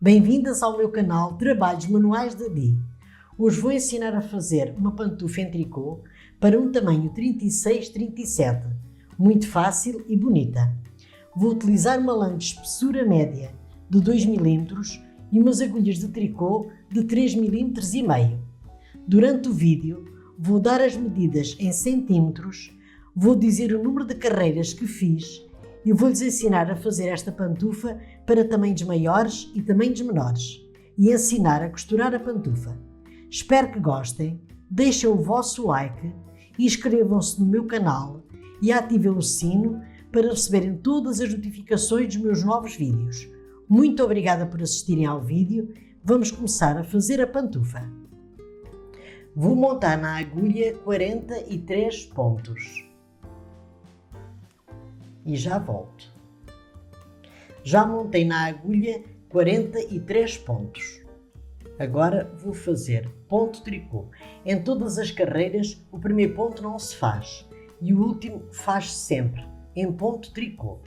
Bem-vindas ao meu canal Trabalhos Manuais da Di. Hoje vou ensinar a fazer uma pantufa em tricô para um tamanho 36-37, muito fácil e bonita. Vou utilizar uma lã de espessura média de 2 mm e umas agulhas de tricô de 3,5 mm. Durante o vídeo vou dar as medidas em centímetros, vou dizer o número de carreiras que fiz e vou-lhes ensinar a fazer esta pantufa para tamanhos maiores e tamanhos menores e ensinar a costurar a pantufa. Espero que gostem, deixem o vosso like e inscrevam-se no meu canal e ativem o sino para receberem todas as notificações dos meus novos vídeos. Muito obrigada por assistirem ao vídeo. Vamos começar a fazer a pantufa. Vou montar na agulha 43 pontos. E já volto. Já montei na agulha 43 pontos. Agora vou fazer ponto tricô. Em todas as carreiras o primeiro ponto não se faz e o último faz sempre em ponto tricô.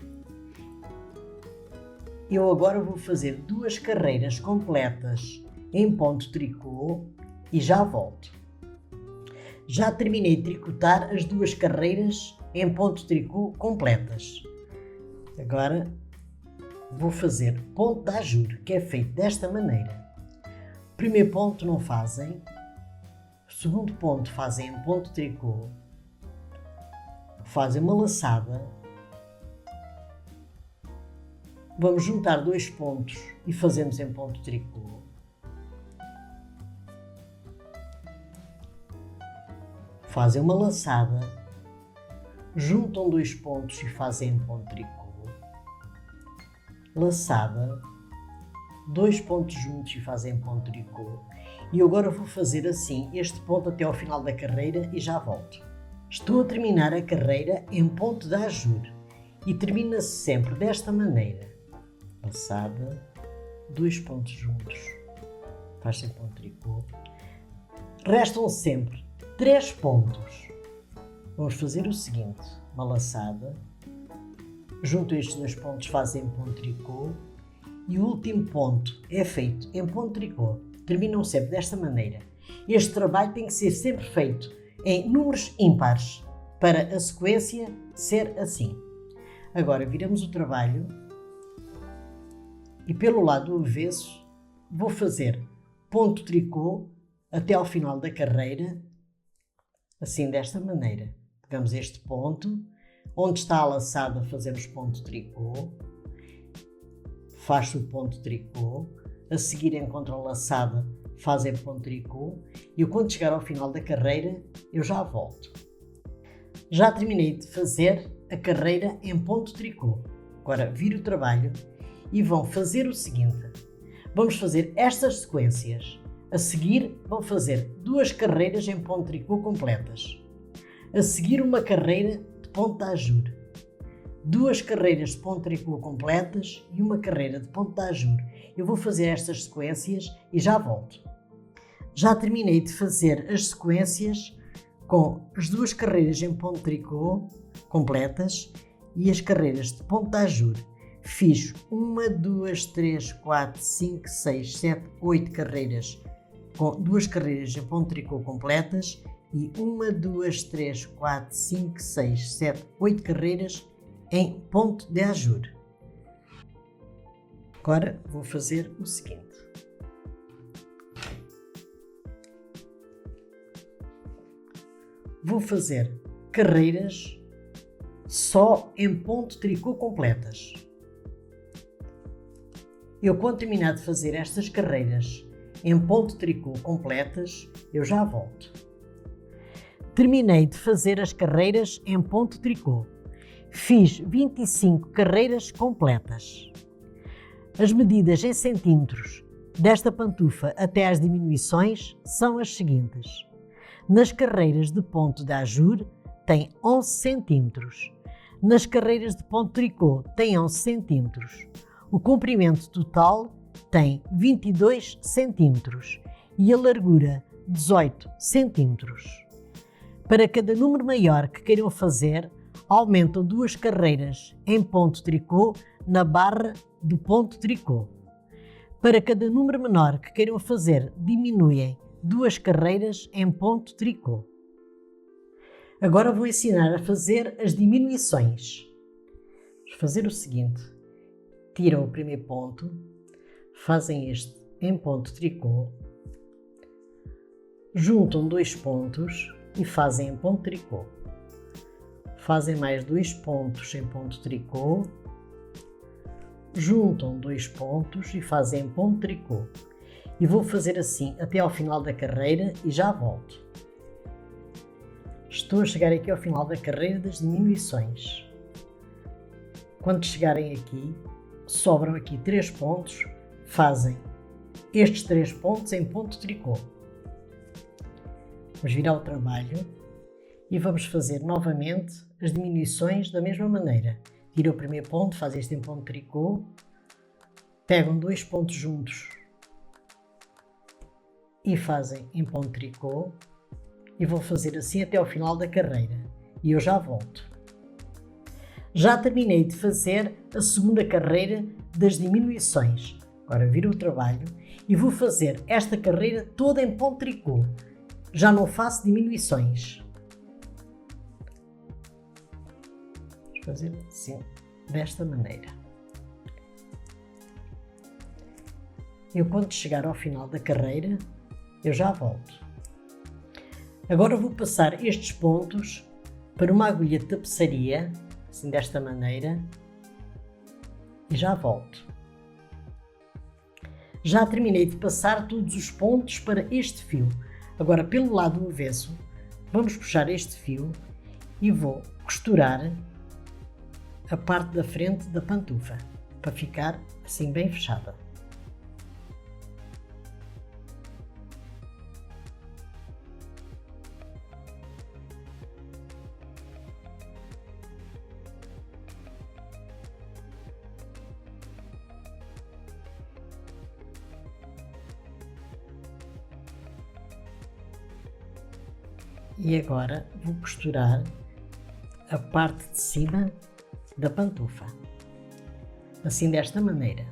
Eu agora vou fazer 2 carreiras completas em ponto tricô e já volto. Já terminei de tricotar as 2 carreiras em ponto tricô completas. Agora vou fazer ponto de ajure, que é feito desta maneira. O primeiro ponto não fazem, o segundo ponto fazem em ponto tricô, fazem uma laçada, vamos juntar 2 pontos e fazemos em ponto tricô. Fazem uma laçada, juntam 2 pontos e fazem em ponto tricô, laçada, 2 pontos juntos e fazem em ponto tricô. E agora vou fazer assim este ponto até ao final da carreira e já volto. Estou a terminar a carreira em ponto de ajure e termina-se sempre desta maneira. Laçada, 2 pontos juntos, faz em ponto tricô. Restam sempre 3 pontos. Vamos fazer o seguinte, uma laçada, junto estes 2 pontos fazem ponto tricô e o último ponto é feito em ponto tricô. Terminam sempre desta maneira. Este trabalho tem que ser sempre feito em números ímpares para a sequência ser assim. Agora viramos o trabalho e pelo lado avesso vou fazer ponto tricô até ao final da carreira, assim desta maneira. Pegamos este ponto, onde está a laçada fazemos ponto tricô, faz o ponto tricô, a seguir encontram a laçada, fazem ponto tricô e quando chegar ao final da carreira eu já volto. Já terminei de fazer a carreira em ponto tricô. Agora viro o trabalho e vão fazer o seguinte, vamos fazer estas sequências. A seguir vão fazer 2 carreiras em ponto tricô completas. A seguir uma carreira de ponto de ajure. 2 carreiras de ponto tricô completas e uma carreira de ponto de ajure. Eu vou fazer estas sequências e já volto. Já terminei de fazer as sequências com as 2 carreiras em ponto tricô completas e as carreiras de ponto de ajure. Fiz 1, 2, 3, 4, 5, 6, 7, 8 carreiras com 2 carreiras em ponto tricô completas e 1, 2, 3, 4, 5, 6, 7, 8 carreiras em ponto de ajure. Agora vou fazer o seguinte. Vou fazer carreiras só em ponto tricô completas. Eu quando terminar de fazer estas carreiras em ponto tricô completas, eu já volto. Terminei de fazer as carreiras em ponto tricô. Fiz 25 carreiras completas. As medidas em centímetros desta pantufa até às diminuições são as seguintes. Nas carreiras de ponto de ajure tem 11 centímetros. Nas carreiras de ponto tricô tem 11 centímetros. O comprimento total tem 22 centímetros e a largura 18 centímetros. Para cada número maior que queiram fazer, aumentam 2 carreiras em ponto tricô na barra do ponto tricô. Para cada número menor que queiram fazer, diminuem 2 carreiras em ponto tricô. Agora vou ensinar a fazer as diminuições. Vamos fazer o seguinte: tiram o primeiro ponto, fazem este em ponto tricô, juntam 2 pontos e fazem em ponto tricô. Fazem mais 2 pontos em ponto tricô, juntam 2 pontos e fazem em ponto tricô. E vou fazer assim até ao final da carreira e já volto. Estou a chegar aqui ao final da carreira das diminuições. Quando chegarem aqui, sobram aqui 3 pontos, fazem estes 3 pontos em ponto tricô. Vamos virar o trabalho e vamos fazer novamente as diminuições da mesma maneira. Tira o primeiro ponto, faz este em ponto tricô, pegam 2 pontos juntos e fazem em ponto tricô, e vou fazer assim até ao final da carreira e eu já volto. Já terminei de fazer a segunda carreira das diminuições. Agora viro o trabalho e vou fazer esta carreira toda em ponto tricô. Já não faço diminuições. Vamos fazer assim, desta maneira. Eu, quando chegar ao final da carreira, eu já volto. Agora vou passar estes pontos para uma agulha de tapeçaria, assim desta maneira, e já volto. Já terminei de passar todos os pontos para este fio. Agora, pelo lado avesso, vamos puxar este fio e vou costurar a parte da frente da pantufa, para ficar assim bem fechada. E agora vou costurar a parte de cima da pantufa, assim desta maneira.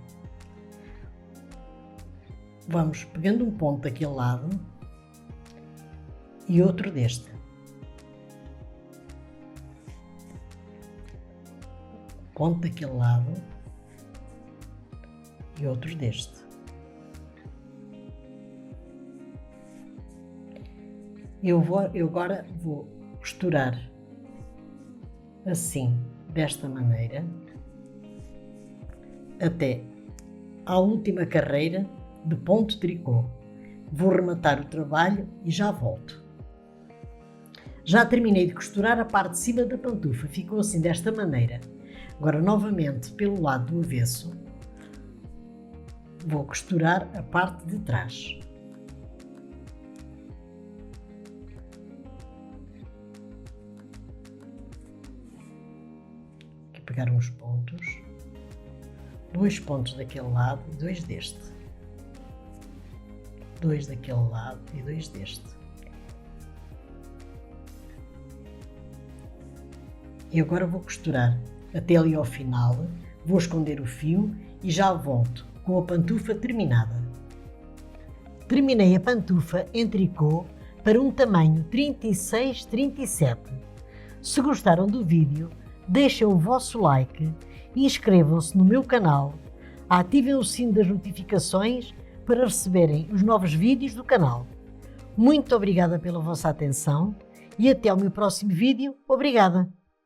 Vamos pegando um ponto daquele lado e outro deste. Ponto daquele lado e outro deste. Eu agora vou costurar assim, desta maneira, até à última carreira de ponto tricô. Vou rematar o trabalho e já volto. Já terminei de costurar a parte de cima da pantufa, ficou assim desta maneira. Agora, novamente, pelo lado do avesso, vou costurar a parte de trás. Pegar uns pontos, 2 pontos daquele lado e 2 deste, 2 daquele lado e 2 deste. E agora vou costurar até ali ao final, vou esconder o fio e já volto com a pantufa terminada. Terminei a pantufa em tricô para um tamanho 36-37. Se gostaram do vídeo, deixem o vosso like, inscrevam-se no meu canal, ativem o sino das notificações para receberem os novos vídeos do canal. Muito obrigada pela vossa atenção e até ao meu próximo vídeo. Obrigada!